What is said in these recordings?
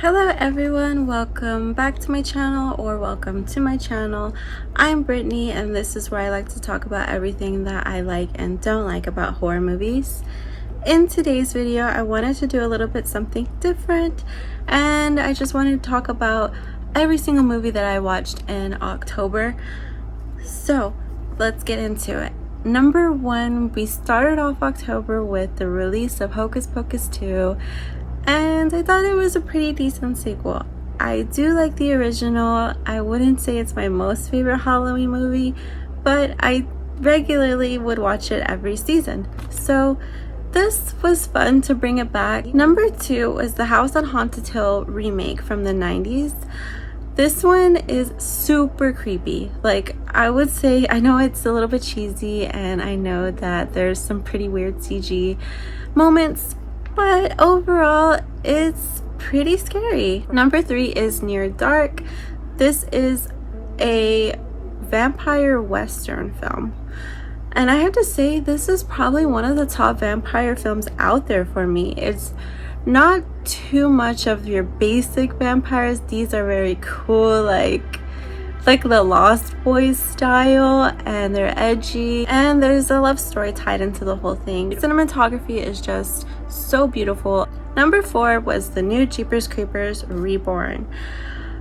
Hello everyone, welcome back to my channel or welcome to my channel. I'm Brittany and this is where I like to talk about everything that I like and don't like about horror movies. In today's video, I wanted to do a little bit something different and I just wanted to talk about every single movie that I watched in October. So let's get into it. Number one, we started off October with the release of Hocus Pocus 2. And I thought it was a pretty decent sequel. I do like the original. I wouldn't say it's my most favorite Halloween movie, but I regularly would watch it every season. So this was fun to bring it back. Number two was the House on Haunted Hill remake from the 90s. This one is super creepy. Like, I would say, I know it's a little bit cheesy and I know that there's some pretty weird CG moments, but overall it's pretty scary. Number three is Near Dark. This is a vampire western film, and I have to say this is probably one of the top vampire films out there for me. It's not too much of your basic vampires. These are very cool, like the Lost Boys style, and they're edgy, and there's a love story tied into the whole thing. Cinematography is just so beautiful. Number four was the new Jeepers Creepers Reborn.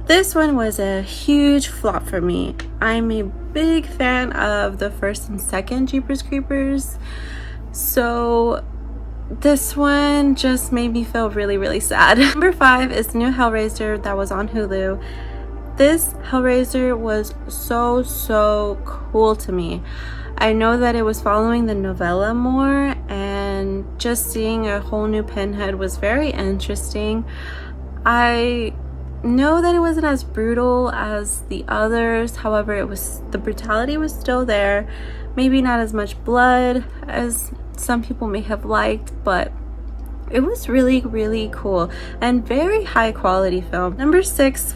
This one was a huge flop for me. I'm a big fan of the first and second Jeepers Creepers, so this one just made me feel really sad. Number five is the new Hellraiser that was on Hulu. This Hellraiser was so cool to me. I know that it was following the novella more, and just seeing a whole new Pinhead was very interesting. I know that it wasn't as brutal as the others, however, the brutality was still there. Maybe not as much blood as some people may have liked, but it was really cool and very high quality film. Number six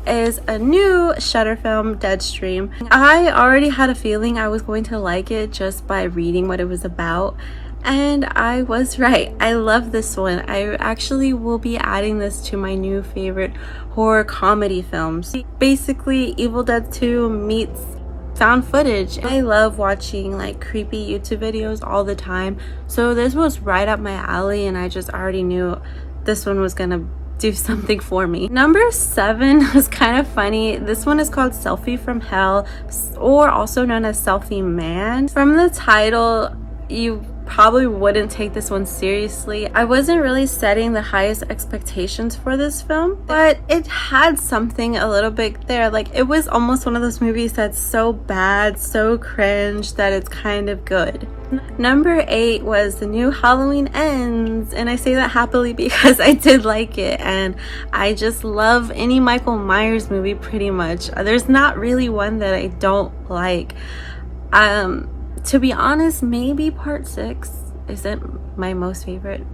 is a new Shudder film, Deadstream. I already had a feeling I was going to like it just by reading what it was about, and I was right. I love this one. I actually will be adding this to my new favorite horror comedy films. Basically, Evil Dead 2 meets found footage. I love watching like creepy YouTube videos all the time, so this was right up my alley, and I just already knew this one was gonna do something for me. Number seven was kind of funny. This one is called Selfie from Hell, or also known as Selfie Man. From the title, you probably wouldn't take this one seriously. I wasn't really setting the highest expectations for this film, but it had something a little bit there. Like, it was almost one of those movies that's so bad, so cringe, that it's kind of good. Number eight was the new Halloween Ends, and I say that happily because I did like it, and I just love any Michael Myers movie pretty much. There's not really one that I don't like. To be honest, maybe part 6 isn't my most favorite,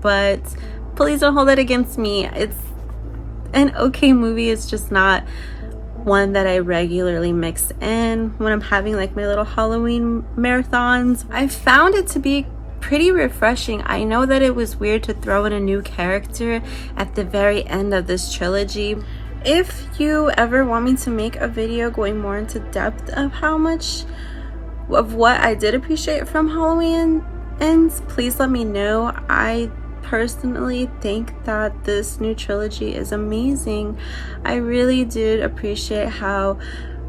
but please don't hold it against me. It's an okay movie. It's just not one that I regularly mix in when I'm having like my little Halloween marathons. I found it to be pretty refreshing. I know that it was weird to throw in a new character at the very end of this trilogy. If you ever want me to make a video going more into depth of how much of what I did appreciate from Halloween Ends, please let me know. I personally think that this new trilogy is amazing. I really did appreciate how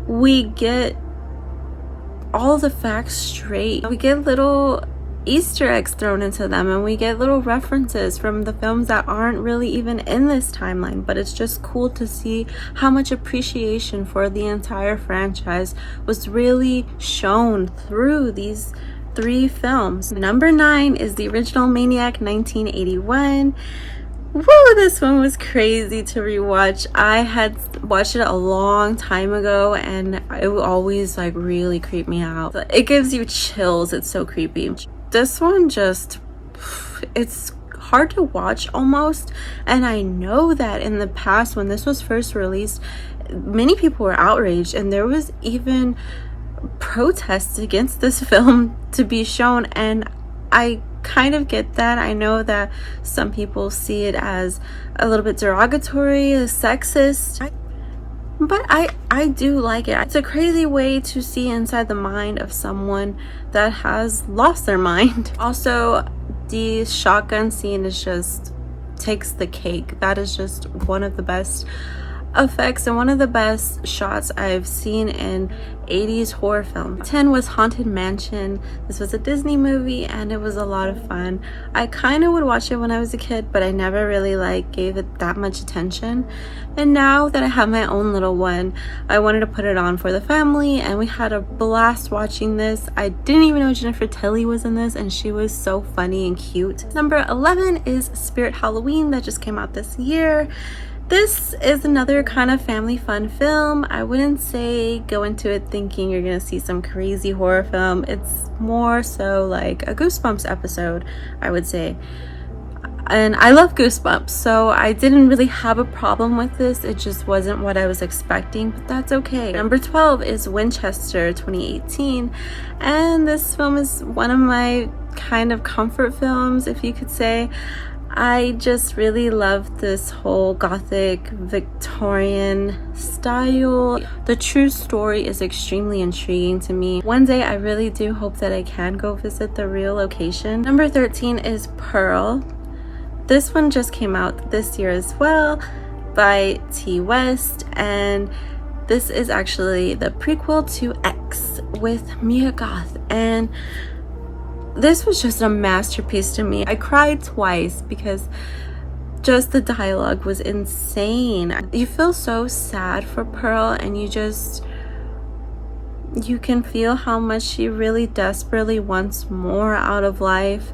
we get all the facts straight. We get little Easter eggs thrown into them, and we get little references from the films that aren't really even in this timeline, but it's just cool to see how much appreciation for the entire franchise was really shown through these 3 films. Number 9 is the original Maniac 1981. Woo, this one was crazy to rewatch. I had watched it a long time ago, and it would always like really creep me out. It gives you chills. It's so creepy. This one just, it's hard to watch almost, and I know that in the past when this was first released, many people were outraged, and there was even protests against this film to be shown, and I kind of get that. I know that some people see it as a little bit derogatory, sexist, but I do like it. It's a crazy way to see inside the mind of someone that has lost their mind. Also, the shotgun scene is just takes the cake. That is just one of the best effects and one of the best shots I've seen in 80s horror film. 10 was Haunted Mansion. This was a Disney movie and it was a lot of fun. I kind of would watch it when I was a kid, but I never really gave it that much attention. And now that I have my own little one, I wanted to put it on for the family and we had a blast watching this. I didn't even know Jennifer Tilly was in this and she was so funny and cute. Number 11 is Spirit Halloween that just came out this year. This is another kind of family fun film. I wouldn't say go into it thinking you're gonna see some crazy horror film. It's more so like a Goosebumps episode, I would say. And I love Goosebumps, so I didn't really have a problem with this. It just wasn't what I was expecting, but that's okay. Number 12 is Winchester 2018, and this film is one of my kind of comfort films, if you could say. I just really love this whole gothic Victorian style. The true story is extremely intriguing to me. One day I really do hope that I can go visit the real location. Number 13 is Pearl. This one just came out this year as well by Ti West, and this is actually the prequel to X with Mia Goth, and this was just a masterpiece to me. I cried twice because just the dialogue was insane. You feel so sad for Pearl and you can feel how much she really desperately wants more out of life,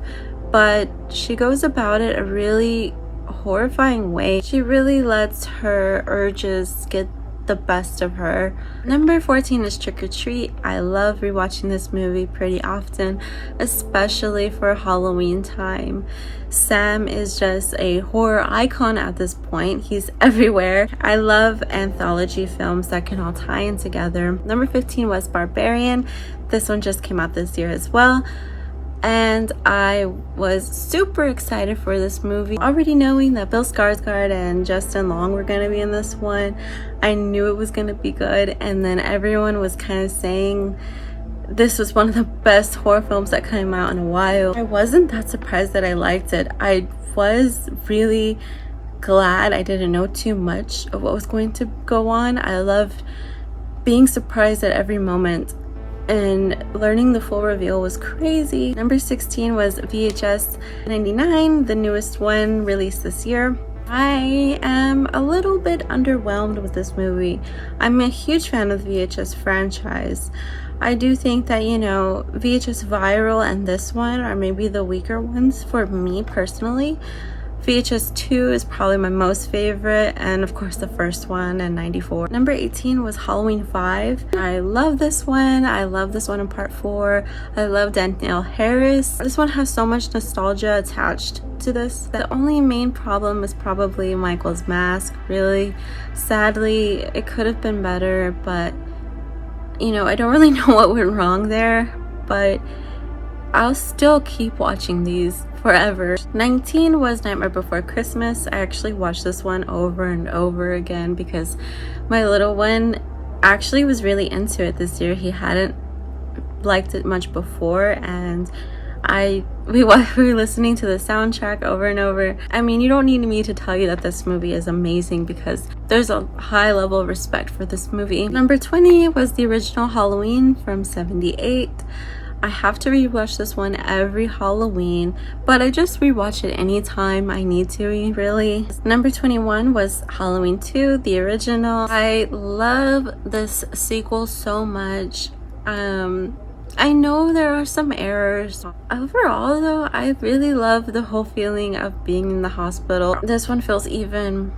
but she goes about it a really horrifying way. She really lets her urges get the best of her. Number 14 is Trick or Treat. I love rewatching this movie pretty often, especially for Halloween time. Sam is just a horror icon at this point. He's everywhere. I love anthology films that can all tie in together. Number 15 was Barbarian. This one just came out this year as well, and I was super excited for this movie. Already knowing that Bill Skarsgård and Justin Long were going to be in this one, I knew it was going to be good, and then everyone was kind of saying this was one of the best horror films that came out in a while. I wasn't that surprised that I liked it. I was really glad I didn't know too much of what was going to go on. I loved being surprised at every moment, and learning the full reveal was crazy. Number 16 was VHS 99, the newest one released this year. I am a little bit underwhelmed with this movie. I'm a huge fan of the VHS franchise. I do think that, VHS Viral and this one are maybe the weaker ones for me personally. VHS 2 is probably my most favorite, and of course the first one in 94. Number 18 was Halloween 5. I love this one. I love this one in part 4. I love Danielle Harris. This one has so much nostalgia attached to this. The only main problem is probably Michael's mask, really. Sadly, it could have been better, but I don't really know what went wrong there, but I'll still keep watching these forever. 19 was Nightmare Before Christmas. I actually watched this one over and over again because my little one actually was really into it this year. He hadn't liked it much before, and we were listening to the soundtrack over and over. I mean, you don't need me to tell you that this movie is amazing because there's a high level of respect for this movie. Number 20 was the original Halloween from 78. I have to rewatch this one every Halloween, but I just rewatch it anytime I need to, really. Number 21 was Halloween 2, the original. I love this sequel so much. I know there are some errors. Overall, though, I really love the whole feeling of being in the hospital. This one feels even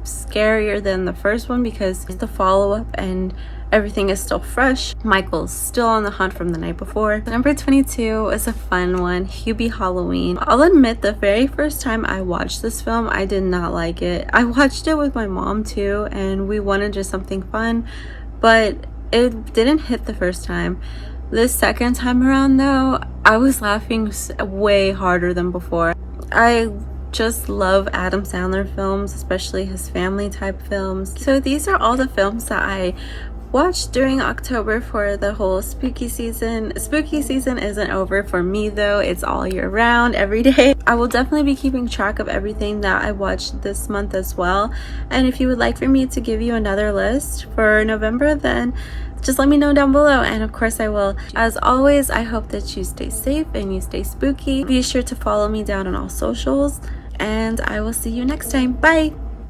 scarier than the first one because it's the follow-up and everything is still fresh. Michael's still on the hunt from the night before. Number 22 is a fun one, Hubie Halloween. I'll admit the very first time I watched this film, I did not like it. I watched it with my mom too, and we wanted just something fun, but it didn't hit the first time. This second time around though, I was laughing way harder than before. I just love Adam Sandler films, especially his family type films. So these are all the films that I watched during October for the whole spooky season. Spooky season isn't over for me though, it's all year round, every day. I will definitely be keeping track of everything that I watched this month as well. And if you would like for me to give you another list for November, then just let me know down below, and of course I will. As always, I hope that you stay safe and you stay spooky. Be sure to follow me down on all socials, and I will see you next time. Bye!